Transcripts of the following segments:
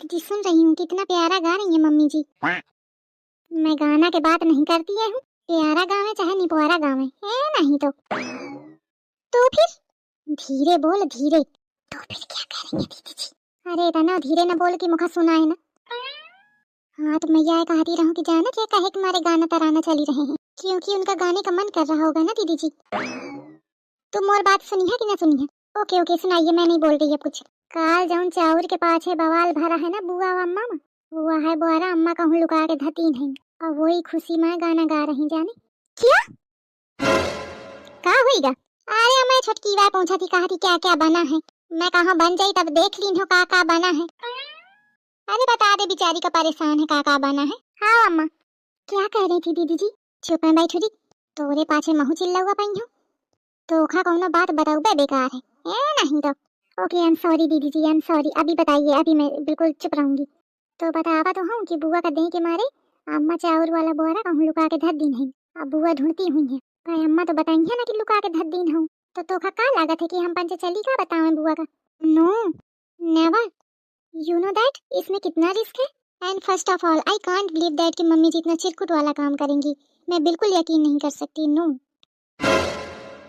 दीदी सुन रही हूँ कितना प्यारा गा रही है मम्मी जी। मैं गाना के बात नहीं करती है हूँ, प्यारा गावे चाहे निपोरा गावे है नहीं तो फिर धीरे बोल धीरे। तो फिर क्या करेंगे दीदी जी? अरे इतना धीरे न बोल कि मुखा सुना है ना। हाँ तो मैं यह कहती रहूँ कि जाना क्या कहे कि मारे गाना तराना चली रहे हैं, क्योंकि उनका गाने का मन कर रहा होगा ना दीदी जी। तुम और बात सुनी है कि ना सुनी है? ओके ओके सुनाइए, मैं नहीं बोल रही है कुछ। काल जौन चाउर के पाछे बवाल भरा है ना बुआ व अम्मा, हुआ है बुआरा अम्मा कहूँ लुका के धती नहीं, और वही खुशी में गाना गा रही जाने क्या का होईगा। अरे मैं छोटकी बार पहुंचा थी, कहा थी क्या क्या बना है, मैं कहा बन जाई तब देख ली हो का बना है। अरे बता दे बेचारी का परेशान है का बना है। हाँ अम्मा क्या कह रही थी दीदी जी? चुप है बैठी तोरे पाछे महू चिल्ला हुआ पई हो, तो खा कौनो बात बताऊ बे बेकार है नहीं तो। ओके आई एम सॉरी दीदी जी, आई एम सॉरी। अभी बताइए, अभी मैं बिल्कुल चुप रहूंगी। तो बतावा तो हूँ कि बुआ का देह के मारे अम्मा चाउर वाला बोरा कहूँ लुका के धर दिन है, अब बुआ ढूंढती हुई है। पर अम्मा तो बताएंगे ना कि लुका के धर दिन हूँ, तो तोखा का लागत है कि हम पंच चली का बतावें बुआ का? No never, you know that इसमें कितना रिस्क है। And first of all I can't believe that कि मम्मी जी इतना चिरकुट वाला काम करेंगी, मैं बिल्कुल यकीन नहीं कर सकती। नो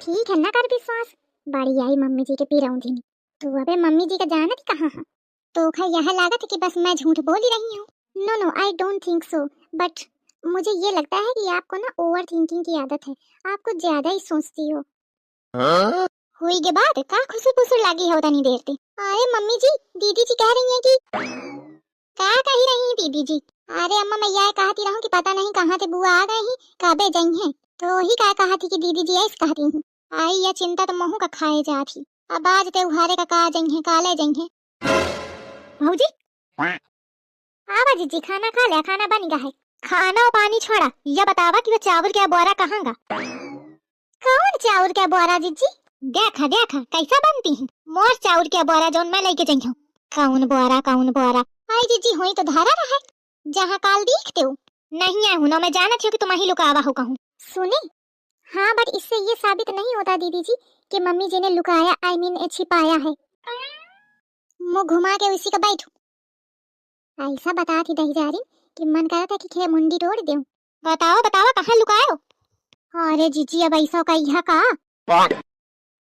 ठीक है ना कर विश्वास, बड़ी आई मम्मी जी के पी रही थी। तो अबे मम्मी जी का जाना थी कहाँ है, तो खा यह लागत है कि बस मैं झूठ बोल ही रही हूँ। No no I don't think so, but मुझे ये लगता है कि आपको ना ओवर थिंकिंग की आदत है, आप कुछ ज्यादा ही सोचती हो। हुई के बाद का खुसुर पुसुर लागी है उतनी देर ते। अरे मम्मी जी दीदी जी कह रही हैं कि क्या कह रही हैं दीदी जी? अरे अम्मा मैं यह कहती रहूं कि पता नहीं कहाँ से बुआ आ गई ही कबे जई हैं, तो ही क्या कहा थी कि दीदी जी ऐसे कहती हूँ। आई यह चिंता तो महू का खाए जा थी, अब आज ते उहारे का कहा जई हैं काले जई हैं। भौजी आवा जी खाना खा लिया, खाना बन गया है। खाना और पानी छोड़ा यह बतावा कि वो चावल क्या बोरा कहाँ गा? कौन चाउर क्या बोरा जीजी? देखा देखा कैसा बनती है मोर चाउर क्या बोरा जोन मैं लेके जाई हूं। कौन बोरा आई जीजी होई तो धारा रहा है जहां काल देखते हो। नहीं है हुनो मैं जानत हूं कि तुम ही लुकावा हो कहूं। सुनी हाँ बट इससे ये साबित नहीं होता दीदी जी कि मम्मी जी ने लुकाया आई मीन छिपाया है। मुंह घुमा के उसी का बैठो। ऐसा बता थी दही जा रही कि मन करा था कि खे मुंडी तोड़ दूं। बताओ बताओ कहाँ लुकायो? अरे जीजी अब ऐसा का यह का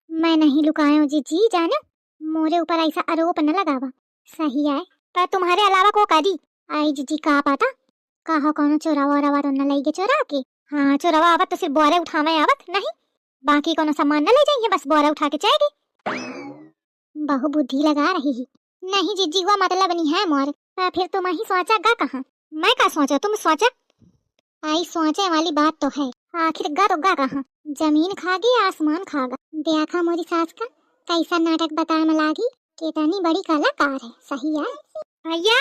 मैं नहीं लुकायो जीजी, जाना मोरे ऊपर ऐसा आरोप न लगावा। सही है पर तुम्हारे अलावा को करी आई जीजी का पता कहा कौन चोरावा रवा तो न लेगे चोरा के। हाँ चोरावा आवत तो सिर्फ बोरे उठावे आवत नहीं, बाकी कोनो सामान न ले जाइए, बस बोरा उठा के जाएगी। बहु बुद्धि लगा रही है। नहीं जीजी वो मतलब नहीं है मोर। फिर तुम ही सोचा गा कहाँ? मैं का सोचा तुम सोचा? आई सोचे वाली बात तो है, आखिर गा तो गा कहाँ? जमीन खागी आसमान खागा। देखा मोरी सास का कैसा नाटक बताए में लागी, कितनी बड़ी कलाकार है। सही है भैया।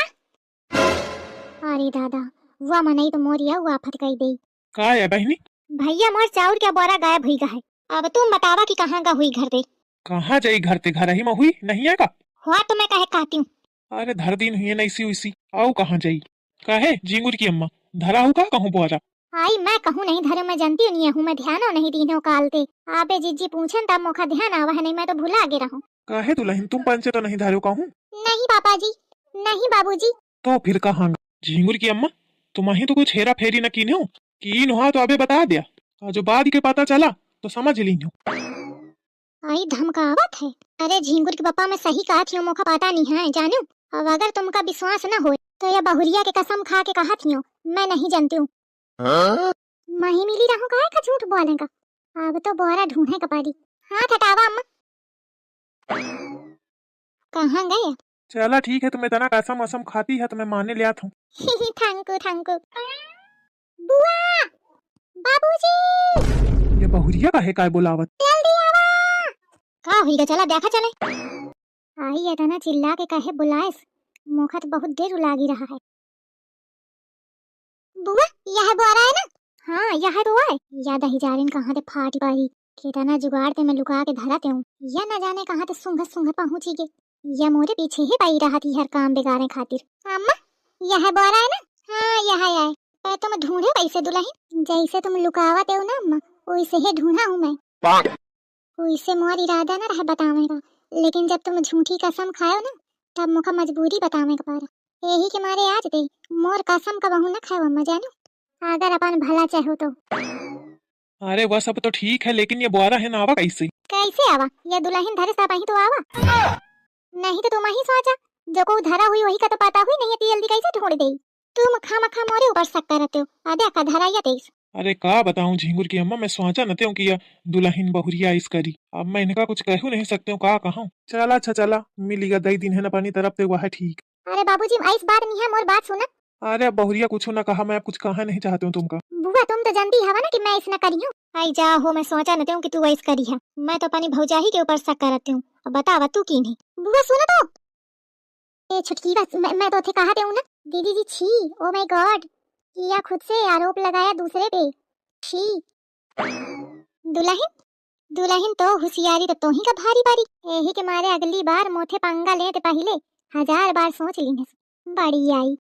अरे दादा वो मनई तो मोरिया हुआ फट गई दे। का है बहनी? भैया मोर चाउर क्या बोरा गायब हुई है, अब तुम बतावा कि कहाँ का हुई घर दे? कहाँ जाई घर ते घर ही में हुई नहीं है का? हुआ तो मैं कहे कहती हूँ। अरे धर दिन हुई नहीं सी उसी आओ कहाँ जाई काहे झिंगुर की अम्मा धरा हूँ का कहूँ बोरा? आई मैं कहूँ नहीं धरे, मैं जानती नहीं हूँ, मैं ध्यान नहीं दी हूँ काल ते आपे जीजी पूछन तब मुखा ध्यान आवा है, नहीं मैं तो भुला गे रहूं। काहे दुल्हन तुम पंचे तो नहीं धारो कहूँ? नहीं पापा जी नहीं बाबूजी। तो फिर कहाँ झिंगुर की अम्मा तुम ही तो कुछ हेरा फेरी न कीने हो, कीन हुआ तो अबे बता दिया, और जो बाद के पता चला तो समझ ली हो। आई धमकावत है। अरे झिंगुर के पापा मैं सही कहा थी, मुखा पता नहीं है जानू। अब अगर तुमका विश्वास न हो तो ये बहुरिया के कसम खा के कहा थी मैं नहीं जानती हूँ। मैं ही मिली रहूं काहे का झूठ बोलेगा, अब तो बोरा ढूंढे का पड़ी। हाथ हटावा अम्मा। कहाँ गए? चला ठीक है, तुम्हें इतना कसम वसम खाती है तो मैं माने लिया था। थैंक यू बुआ बाबूजी। ये बहुरिया का है काय बुलावत? जल्दी आवा। का होइगा चला देखा चले। आई इतना चिल्ला के कहे बुलाए, मुखत बहुत देर लागी रहा है। बुआ यह बोरा है ना? हाँ यह तो है। याद ही जा रही कहाँ ते फाट पारी कितना जुगाड़ ते मैं लुका के धराते हूँ, या न जाने कहाँ ते सुंघत पहुंची गे, या मोरे पीछे ही पाई रहा थी हर काम बिगाड़ने खातिर। अम्मा यह बोरा है ना? हाँ यह है। पर तुम ढूंढे कैसे दुल्हन? जैसे तुम लुकावते हो ना अम्मा वैसे ही ढूंढा हूँ मैं। वैसे मोर इरादा न रहे बतावे का, लेकिन जब तुम झूठी कसम खाओ ना तब मुखा मजबूरी बतावे का पारा। यही के मारे आज दे मोर कसम का बहू न खाओ अम्मा जानू, अगर अपन भला चाहो तो। अरे वह सब तो ठीक है, लेकिन ये बुआरा है ना आवा कैसे? कैसे आवा? ये दुल्हन धरे सा ही तो आवा, नहीं तो तुम ही सोचा जो को धरा हुई वही का तो पता हुई नहीं, जल्दी कैसे ढूंढ दे? तुम खामखा मोरे ऊपर शक करते हो, आधे का धरा या तेज। अरे का बताऊं झिंगुर की अम्मा, मैं सोचा न त्यों कि यह दुल्हन बहुरिया इस करी। अब मैं इनका कुछ कहू नहीं सकते हूँ, का कहूं। चला अच्छा चला, मिलीगा दई दिन है न अपनी तरफ से, वह है ठीक। अरे बाबूजी इस बात नहीं है, मोर बात सुना। अरे अब बहुरिया कुछ ना कहा, मैं अब कुछ कहा नहीं चाहती हूँ तुमका। बुआ तुम तो जानती हवा ना कि मैं इसना करी हूँ। आई जा हो, मैं सोचा न कि तू ऐस करी है, मैं तो अपनी भौजाही के ऊपर शक करती हूँ। अब बतावा तू की नहीं। बुआ सुनो तो, ए छुटकी बस मैं तो थे कहा हूँ ना। दीदी जी छी, ओ माय गॉड, किया खुद से आरोप लगाया दूसरे पे, छी। दुल्हन दुल्हन तो होशियारी तो ही का भारी बारी, यही के मारे अगली बार मोथे पंगा ले ते पहले 1000 बार सोच ली। बड़ी आई